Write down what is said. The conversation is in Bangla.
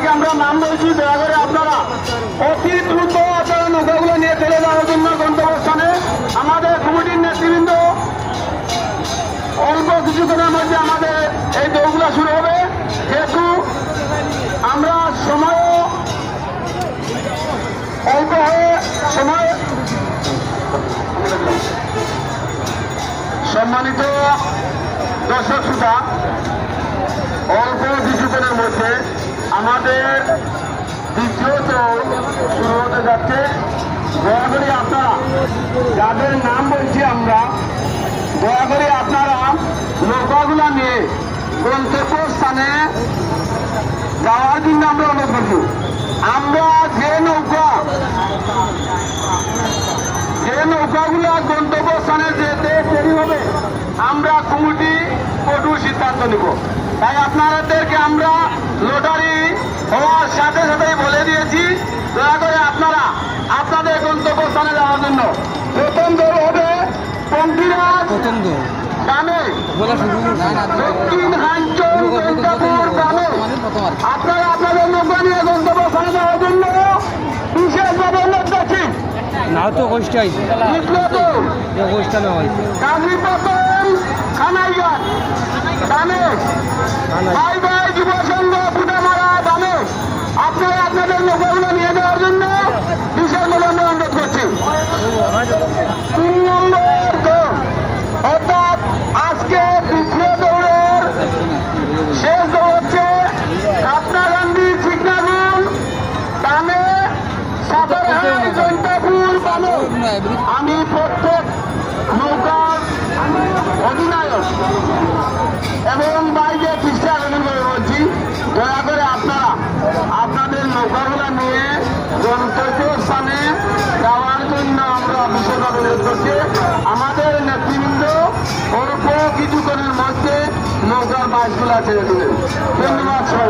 আপনাদেরকে আমরা নাম বলছি, দয়া করে আপনারা অতি দ্রুত আপনারা নৌকাগুলো নিয়ে চলে যাওয়ার জন্য গন্তব্যস্থানে। আমাদের কমিটির নেতৃবৃন্দ অল্প কিছুক্ষণের মধ্যে আমাদের এই দৌড়গুলো শুরু হবে, যেহেতু আমরা সময় অল্প হয়ে সময়। সম্মানিত দর্শক শ্রোতা, অল্প কিছুক্ষণের মধ্যে আমাদের দ্বিতীয় দৌড় শুরু হতে যাচ্ছে। দয়া করে আপনারা, যাদের নাম বলছি আমরা, দয়া করে আপনারা নৌকাগুলা নিয়ে গন্তব্যস্থানে যাওয়ার জন্য আমরা অনুরোধ করছি। আমরা যে নৌকাগুলা গন্তব্যস্থানে যেতে দেরি হবে, আমরা কমিটি কঠোর সিদ্ধান্ত নিব। তাই আপনাদেরকে আমরা লটারি হওয়ার সাথে সাথেই বলে দিয়েছি, দয়া করে আপনারা আপনাদের গন্তব্যস্থানে যাওয়ার জন্য প্রথম দৌড় হবে পঙ্কিরাজ গ্রামে, দক্ষিণ হাঞ্চল গঙ্গাপুর গ্রামে। আপনারা আপনাদের নৌকা নিয়ে গন্তব্যস্থানে যাওয়ার জন্য বিশেষভাবে অনুরোধ করছি। না তো কষ্টাই খানাইঘাট দামে, ভাই ভাই যুব সংঘ ফুটামারা দামে, আপনারা আপনাদের নৌকাগুলো নিয়ে যাওয়ার জন্য বিশেষভাবে আমরা অনুরোধ করছি। 3 নম্বর দৌড়, অর্থাৎ আজকে দ্বিতীয় দৌড়ের শেষ দৌড় হচ্ছে কাপনাগান্ধী চিকনাগুল দামে, সাদরহাট জৈন্তাপুর বানো। আমি প্রত্যেক নৌকার অধিনায়ক এবং বাইরে দৃষ্টি আকর্ষণ করে বলছি, দয়া করে আপনারা আপনাদের নৌকাগুলা নিয়ে গন্তব্যস্থানে যাওয়ার জন্য আমরা বিশেষভাবে অনুরোধ করছি। আমাদের নেতৃবৃন্দ অল্প কিছুক্ষণের মধ্যে নৌকার বাসগুলা ছেড়ে দেবেন। ধন্যবাদ সবাই।